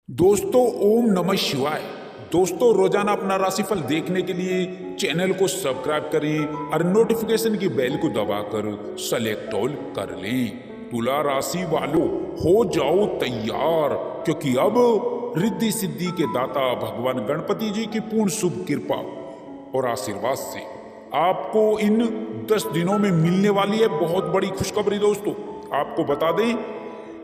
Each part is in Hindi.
दोस्तों ओम नमः शिवाय। दोस्तों रोजाना अपना राशिफल देखने के लिए चैनल को सब्सक्राइब करें और नोटिफिकेशन की बेल को दबाकर सेलेक्ट ऑल कर लें। तुला राशि वालों हो जाओ तैयार, क्योंकि अब रिद्धि सिद्धि के दाता भगवान गणपति जी की पूर्ण शुभ कृपा और आशीर्वाद से आपको इन 10 दिनों में मिलने वाली है बहुत बड़ी खुशखबरी। दोस्तों आपको बता दें,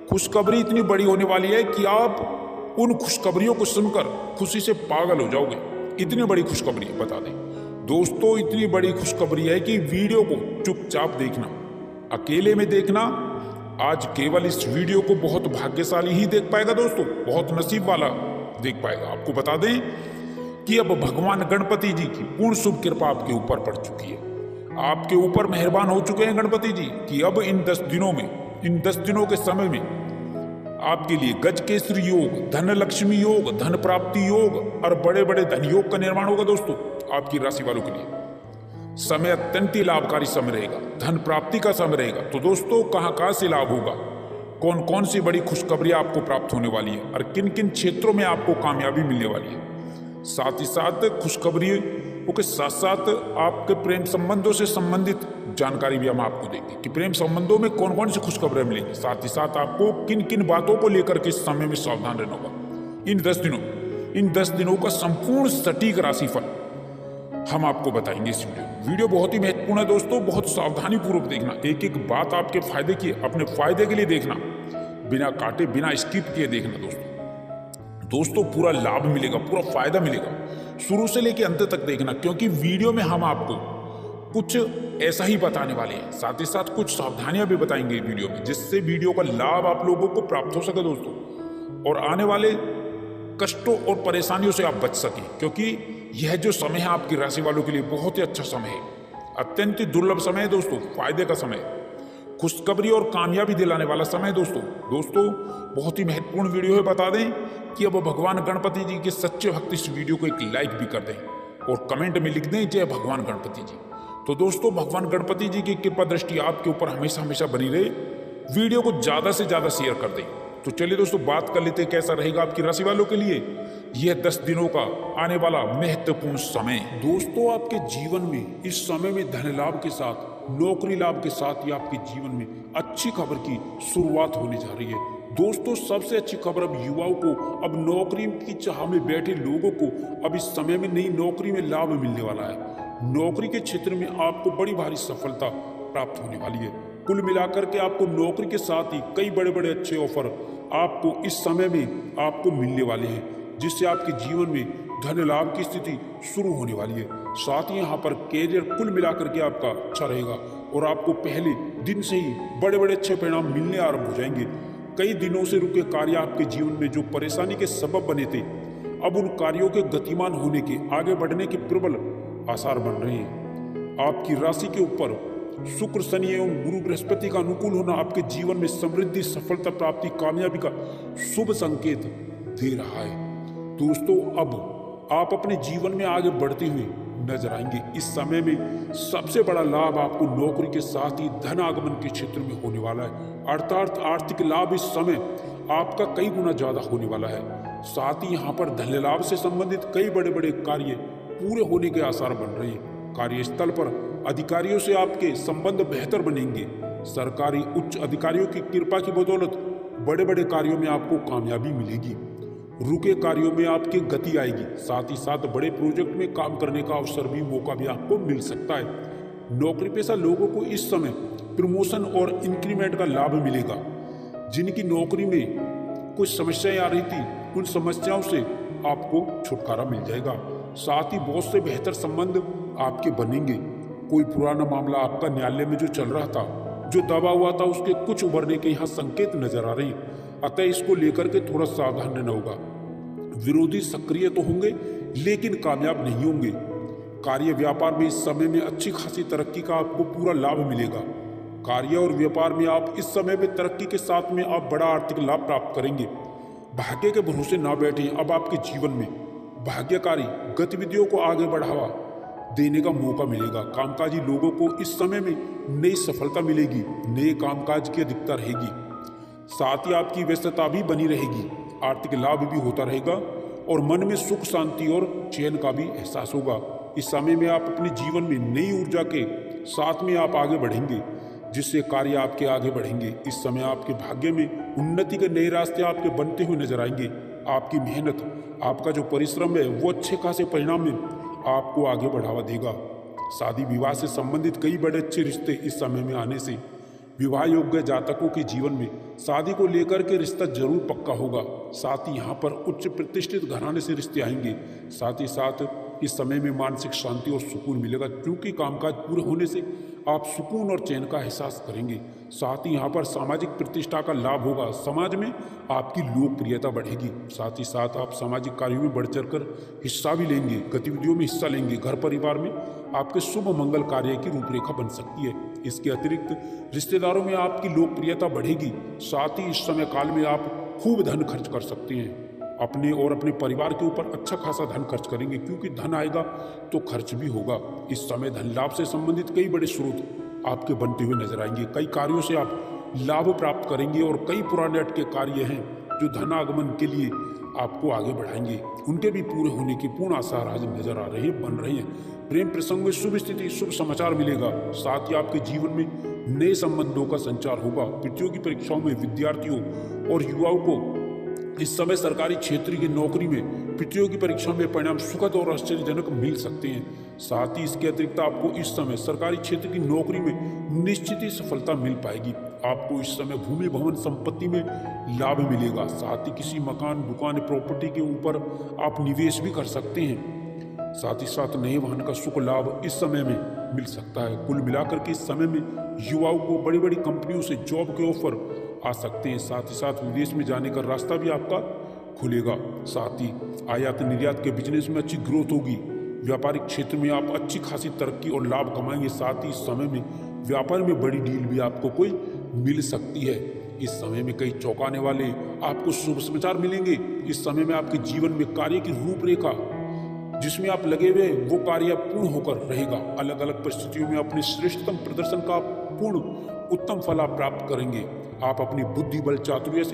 खुशखबरी इतनी बड़ी होने वाली है कि आप उन खुशखबरियों को सुनकर खुशी से पागल हो जाओगे। इतनी बड़ी खुशखबरी है, बता दें दोस्तों, इतनी बड़ी खुशखबरी है कि वीडियो को चुपचाप देखना, अकेले में देखना। आज केवल इस वीडियो को बहुत भाग्यशाली ही देख पाएगा दोस्तों, बहुत नसीब वाला देख पाएगा। आपको बता दें कि अब भगवान गणपति जी की पूर्ण शुभ कृपा आपके ऊपर पड़ चुकी है, आपके ऊपर मेहरबान हो चुके हैं गणपति जी कि अब इन 10 दिनों में, इन 10 दिनों के समय में आपके लिए गजकेसरी योग, धन लक्ष्मी योग, धन प्राप्ति योग और बड़े बड़े धन योग का निर्माण होगा। दोस्तों आपकी राशि वालों के लिए समय अत्यंत ही लाभकारी समय रहेगा, धन प्राप्ति का समय रहेगा। तो दोस्तों कहां से लाभ होगा, कौन कौन सी बड़ी खुशखबरी आपको प्राप्त होने वाली है और किन किन क्षेत्रों में आपको कामयाबी मिलने वाली है, साथ ही साथ खुशखबरियों के साथ साथ आपके प्रेम संबंधों से संबंधित जानकारी भी हम आपको देंगे कि प्रेम संबंधों में कौन कौन सी खुशखबरें मिलेंगी। साथ ही साथ आपको किन किन बातों को लेकर के इस समय में सावधान रहना होगा। इन 10 दिनों का संपूर्ण सटीक राशिफल हम आपको बताएंगे इस वीडियो बहुत ही महत्वपूर्ण है दोस्तों, बहुत सावधानी पूर्वक देखना। एक एक बात आपके फायदे की, अपने फायदे के लिए देखना, बिना काटे बिना स्किप किए देखना। दोस्तों पूरा लाभ मिलेगा, पूरा फायदा मिलेगा, शुरू से लेकर अंत तक देखना, क्योंकि वीडियो में हम आपको कुछ ऐसा ही बताने वाले हैं। साथ ही साथ कुछ सावधानियां भी बताएंगे वीडियो में, जिससे वीडियो का लाभ आप लोगों को प्राप्त हो सके दोस्तों, और आने वाले कष्टों और परेशानियों से आप बच सकें, क्योंकि यह जो समय है आपकी राशि वालों के लिए बहुत ही अच्छा समय है, अत्यंत दुर्लभ समय है दोस्तों, फायदे का समय, खुशखबरी और कामयाबी दिलाने वाला समय है दोस्तों बहुत ही महत्वपूर्ण वीडियो है। बता दें कि अब भगवान गणपति जी के सच्चे भक्त इस वीडियो को एक लाइक भी कर दें और कमेंट में लिख दें जय भगवान गणपति जी। तो दोस्तों भगवान गणपति जी की कृपा दृष्टि आपके ऊपर हमेशा हमेशा बनी रहे। वीडियो को ज्यादा से ज्यादा शेयर कर दें। तो चलिए दोस्तों बात कर लेते हैं कैसा रहेगा आपकी राशि वालों के लिए यह 10 दिनों का आने वाला महत्वपूर्ण समय। दोस्तों आपके जीवन में इस समय में धन लाभ के साथ, नौकरी लाभ के साथ ही आपके जीवन में अच्छी खबर की शुरुआत होने जा रही है। दोस्तों सबसे अच्छी खबर अब युवाओं को, अब नौकरी की चाह में बैठे लोगों को अब इस समय में नई नौकरी में लाभ मिलने वाला है। नौकरी के क्षेत्र में आपको बड़ी भारी सफलता प्राप्त होने वाली है। कुल मिलाकर के आपको नौकरी के साथ ही कई बड़े बड़े अच्छे ऑफर आपको इस समय में आपको मिलने वाले हैं, जिससे आपके जीवन में धन लाभ की स्थिति शुरू होने वाली है। साथ ही यहाँ पर कैरियर कुल मिलाकर के आपका अच्छा रहेगा और आपको पहले दिन से ही बड़े बड़े अच्छे परिणाम मिलने आरंभ हो जाएंगे। कई दिनों से रुके कार्य आपके जीवन में जो परेशानी के सबब बने थे, अब उन कार्यों के गतिमान होने के, आगे बढ़ने के प्रबल आसार बन रहे हैं। आपकी राशि के ऊपर शुक्र, शनि एवं गुरु बृहस्पति का अनुकूल होना आपके जीवन में समृद्धि, सफलता प्राप्ति, कामयाबी का शुभ संकेत दे रहा है। दोस्तों अब आप अपने जीवन में आगे बढ़ते हुए नजर आएंगे। इस समय में सबसे बड़ा लाभ आपको नौकरी के साथ ही धन आगमन के क्षेत्र में होने वाला है, अर्थात आर्थिक लाभ इस समय आपका कई गुना ज्यादा होने वाला है। साथ ही यहाँ पर धन लाभ से संबंधित कई बड़े बड़े कार्य पूरे होने के आसार बन रहे हैं। कार्यस्थल पर अधिकारियों से आपके संबंध बेहतर बनेंगे। सरकारी उच्च अधिकारियों की कृपा की बदौलत बड़े बड़े कार्यों में आपको कामयाबी मिलेगी। रुके कार्यों में आपकी गति आएगी। साथ ही साथ बड़े प्रोजेक्ट में काम करने का अवसर भी, मौका भी आपको मिल सकता है। नौकरी पेशा लोगों को इस समय प्रमोशन और इंक्रीमेंट का लाभ मिलेगा। जिनकी नौकरी में कुछ समस्याएं आ रही थी, उन समस्याओं से आपको छुटकारा मिल जाएगा। साथ ही बहुत से बेहतर संबंध आपके बनेंगे। कोई पुराना मामला आपका न्यायालय में जो चल रहा था, जो दबा हुआ था, उसके कुछ उभरने के यहाँ संकेत नजर आ रहे हैं। अतः इसको लेकर के थोड़ा सावधान रहना होगा। विरोधी सक्रिय तो होंगे लेकिन कामयाब नहीं होंगे। कार्य व्यापार में इस समय में अच्छी खासी तरक्की का आपको पूरा लाभ मिलेगा। कार्य और व्यापार में आप इस समय में तरक्की के साथ में आप बड़ा आर्थिक लाभ प्राप्त करेंगे। भाग्य के भरोसे ना बैठे। अब आपके जीवन में भाग्यकारी गतिविधियों को आगे बढ़ावा देने का मौका मिलेगा। कामकाजी लोगों को इस समय में नई सफलता मिलेगी, नए कामकाज की अधिकता रहेगी। साथ ही आपकी व्यस्तता भी बनी रहेगी। आर्थिक लाभ भी होता रहेगा और मन में सुख शांति और चैन का भी एहसास होगा। इस समय में आप अपने जीवन में नई ऊर्जा के साथ में आप आगे बढ़ेंगे, जिससे कार्य आपके आगे बढ़ेंगे। इस समय आपके भाग्य में उन्नति के नए रास्ते आपके बनते हुए नजर आएंगे। आपकी मेहनत, आपका जो परिश्रम है वो अच्छे खासे परिणाम में आपको आगे बढ़ावा देगा। शादी विवाह से संबंधित कई बड़े अच्छे रिश्ते इस समय में आने से विवाह योग्य जातकों के जीवन में शादी को लेकर के रिश्ता जरूर पक्का होगा। साथ ही यहाँ पर उच्च प्रतिष्ठित घराने से रिश्ते आएंगे। साथ ही साथ इस समय में मानसिक शांति और सुकून मिलेगा, क्योंकि कामकाज पूरे होने से आप सुकून और चैन का एहसास करेंगे। साथ ही यहाँ पर सामाजिक प्रतिष्ठा का लाभ होगा, समाज में आपकी लोकप्रियता बढ़ेगी। साथ ही साथ आप सामाजिक कार्यों में बढ़ चढ़कर हिस्सा भी लेंगे, गतिविधियों में हिस्सा लेंगे। घर परिवार में आपके शुभ मंगल कार्य की रूपरेखा बन सकती है। इसके अतिरिक्त रिश्तेदारों में आपकी लोकप्रियता बढ़ेगी। साथ ही इस समय काल में आप खूब धन खर्च कर सकते हैं। अपने और अपने परिवार के ऊपर अच्छा खासा धन खर्च करेंगे, क्योंकि धन आएगा तो खर्च भी होगा। इस समय धन लाभ से संबंधित कई बड़े स्रोत आपके बनते हुए नजर आएंगे। कई कार्यों से आप लाभ प्राप्त करेंगे और कई पुराने अटके कार्य हैं जो धनागमन के लिए आपको आगे बढ़ाएंगे, उनके भी पूरे होने के पूर्ण आसार आज नजर आ रहे हैं, बन रहे हैं। प्रेम प्रसंग में शुभ स्थिति, शुभ समाचार मिलेगा। साथ ही आपके जीवन में नए संबंधों का संचार होगा। प्रतियोगी परीक्षाओं में विद्यार्थियों और युवाओं को इस समय सरकारी क्षेत्र की नौकरी में प्रतियोगी परीक्षा में परिणाम सुखद और आश्चर्यजनक मिल सकते हैं। साथ ही इसके अतिरिक्त आपको इस समय सरकारी क्षेत्र की नौकरी में निश्चित ही सफलता मिल पाएगी। आपको इस समय भूमि भवन संपत्ति में लाभ मिलेगा। साथ ही किसी मकान, दुकान, प्रॉपर्टी के ऊपर आप निवेश भी कर सकते हैं। साथ ही साथ नए वाहन का सुख लाभ इस समय में मिल सकता है। कुल मिलाकर के इस समय में युवाओं को बड़ी बड़ी कंपनियों से जॉब के ऑफर आ सकते हैं। साथ ही साथ विदेश में जाने का रास्ता भी आपका खुलेगा। साथ ही आयात निर्यात के बिजनेस में अच्छी ग्रोथ होगी। व्यापारिक क्षेत्र में आप अच्छी खासी तरक्की और लाभ कमाएंगे। साथ ही इस समय में व्यापार में बड़ी डील भी आपको कोई मिल सकती है। इस समय में कई चौंकाने वाले आपको शुभ समाचार मिलेंगे। इस समय में आपके जीवन में कार्य की रूपरेखा जिसमें आप लगे हुए वो कार्य पूर्ण होकर रहेगा। अलग अलग परिस्थितियों में अपने श्रेष्ठतम प्रदर्शन का पूर्ण उत्तम फल आप प्राप्त करेंगे। आप अपनी बुद्धि बल चातुर्य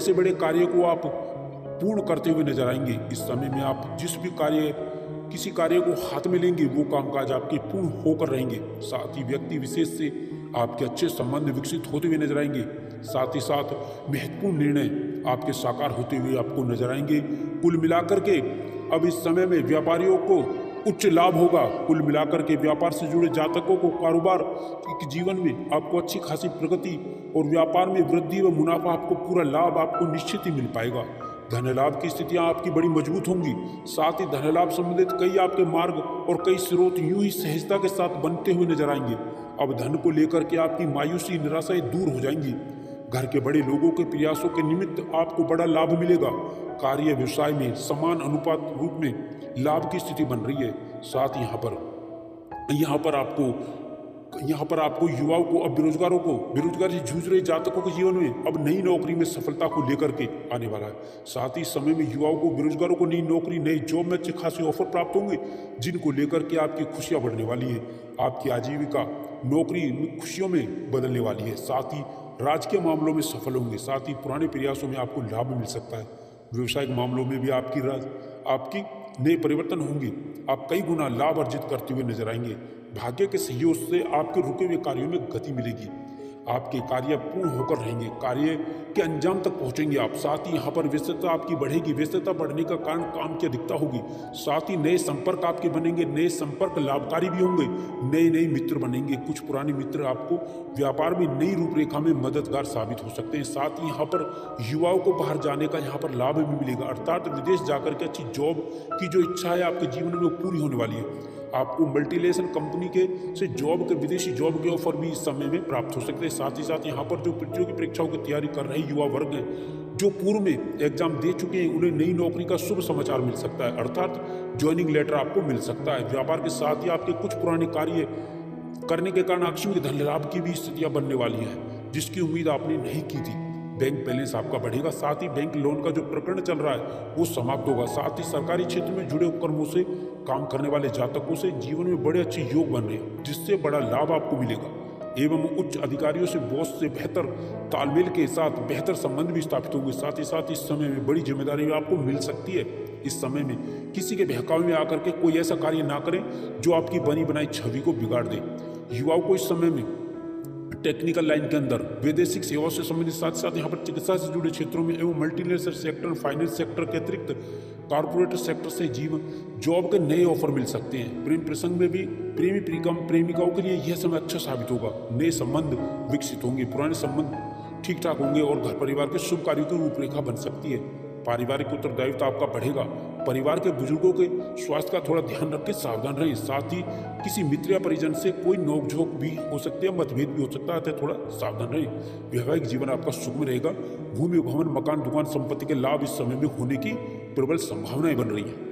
से बड़े कार्य को आप पूर्ण करते हुए नजर आएंगे। इस समय में आप जिस भी किसी कार्य को हाथ में लेंगे वो कामकाज आपके पूर्ण होकर रहेंगे। साथ ही व्यक्ति विशेष से आपके अच्छे संबंध विकसित होते हुए नजर आएंगे। साथ ही साथ महत्वपूर्ण निर्णय आपके साकार होते हुए आपको नजर आएंगे। कुल मिलाकर के अब इस समय में व्यापारियों को उच्च लाभ होगा। कुल मिलाकर के व्यापार से जुड़े जातकों को कारोबार के जीवन में आपको अच्छी खासी प्रगति और व्यापार में वृद्धि व मुनाफा, आपको पूरा लाभ आपको निश्चित ही मिल पाएगा। धन लाभ की स्थितियां आपकी बड़ी मजबूत होंगी। साथ ही धन लाभ संबंधित कई आपके मार्ग और कई स्रोत यूं ही सहजता के साथ बनते हुए नजर आएंगे। अब धन को लेकर के आपकी मायूसी निराशाएं दूर हो जाएंगी। घर के बड़े लोगों के प्रयासों के निमित्त आपको बड़ा लाभ मिलेगा। कार्य व्यवसाय में समान अनुपात रूप में लाभ की स्थिति बन रही है। साथ ही यहाँ पर आपको युवाओं को, अब बेरोजगारी से जूझ रहे जातकों के जीवन में अब नई नौकरी में सफलता को लेकर के आने वाला है। साथ ही समय में युवाओं को, बेरोजगारों को नई नौकरी, नई जॉब में अच्छे खासे ऑफर प्राप्त होंगे, जिनको लेकर के आपकी खुशियां बढ़ने वाली है। आपकी आजीविका नौकरी में खुशियों में बदलने वाली है। साथ ही राजकीय मामलों में सफल होंगे। साथ ही पुराने प्रयासों में आपको लाभ मिल सकता है। व्यवसायिक मामलों में भी आपकी नए परिवर्तन होंगे। आप कई गुना लाभ अर्जित करते हुए नजर आएंगे। भाग्य के सहयोग से आपके रुके हुए कार्यों में गति मिलेगी। आपके कार्य पूर्ण होकर रहेंगे, कार्य के अंजाम तक पहुंचेंगे आप। साथ ही यहाँ पर व्यस्तता आपकी बढ़ेगी। व्यस्तता बढ़ने का कारण काम की अधिकता होगी। साथ ही नए संपर्क आपके बनेंगे। नए संपर्क लाभकारी भी होंगे। नए मित्र बनेंगे। कुछ पुराने मित्र आपको व्यापार में नई रूपरेखा में मददगार साबित हो सकते हैं। साथ ही यहाँ पर युवाओं को बाहर जाने का यहाँ पर लाभ भी मिलेगा, अर्थात विदेश जाकर के अच्छी जॉब की जो इच्छा है आपके जीवन में वो पूरी होने वाली है। आपको मल्टीनेशनल कंपनी से विदेशी जॉब के ऑफर भी इस समय में प्राप्त हो सकते हैं। साथ ही साथ यहाँ पर जो प्रतियोगी परीक्षाओं की तैयारी कर रहे युवा वर्ग हैं, जो पूर्व में एग्जाम दे चुके हैं, उन्हें नई नौकरी का शुभ समाचार मिल सकता है, अर्थात ज्वाइनिंग लेटर आपको मिल सकता है। व्यापार के साथ ही आपके कुछ पुराने कार्य करने के कारण आकस्मिक धन लाभ की भी स्थितियां बनने वाली हैं, जिसकी उम्मीद आपने नहीं की थी। बैंक बैलेंस आपका बढ़ेगा। साथ ही बैंक लोन का जो प्रकरण चल रहा है वो समाप्त होगा। साथ ही सरकारी क्षेत्र में जुड़े उपक्रमों से काम करने वाले जातकों से जीवन में बड़े अच्छे योग बन रहे हैं, जिससे बड़ा लाभ आपको मिलेगा। एवं उच्च अधिकारियों से बॉस से बेहतर तालमेल के साथ बेहतर संबंध भी स्थापित होंगे। साथ ही साथ इस समय में बड़ी जिम्मेदारी भी आपको मिल सकती है। इस समय में किसी के बहकावे में आकर के कोई ऐसा कार्य ना करें जो आपकी बनी बनाई छवि को बिगाड़ दे। युवाओं को इस समय में टेक्निकल लाइन के अंदर वैदेशिक सेवाओं से संबंधित, साथ साथ यहाँ पर चिकित्सा से जुड़े क्षेत्रों में एवं मल्टीनेशनल सेक्टर, फाइनेंस सेक्टर के अतिरिक्त कॉर्पोरेट सेक्टर से जॉब के नए ऑफर मिल सकते हैं। प्रेम प्रसंग में भी प्रेमी प्रेमिकाओं के लिए यह समय अच्छा साबित होगा। नए संबंध विकसित होंगे, पुराने संबंध ठीक ठाक होंगे और घर परिवार के शुभ कार्यों की रूपरेखा बन सकती है। पारिवारिक उत्तरदायित्व आपका बढ़ेगा। परिवार के बुजुर्गों के स्वास्थ्य का थोड़ा ध्यान रख के सावधान रहें। साथ ही किसी मित्र या परिजन से कोई नोकझोंक भी हो सकती है, मतभेद भी हो सकता है, थोड़ा सावधान रहें। वैवाहिक जीवन आपका सुखमय रहेगा। भूमि भवन, मकान, दुकान, संपत्ति के लाभ इस समय में होने की प्रबल संभावनाएं बन रही है।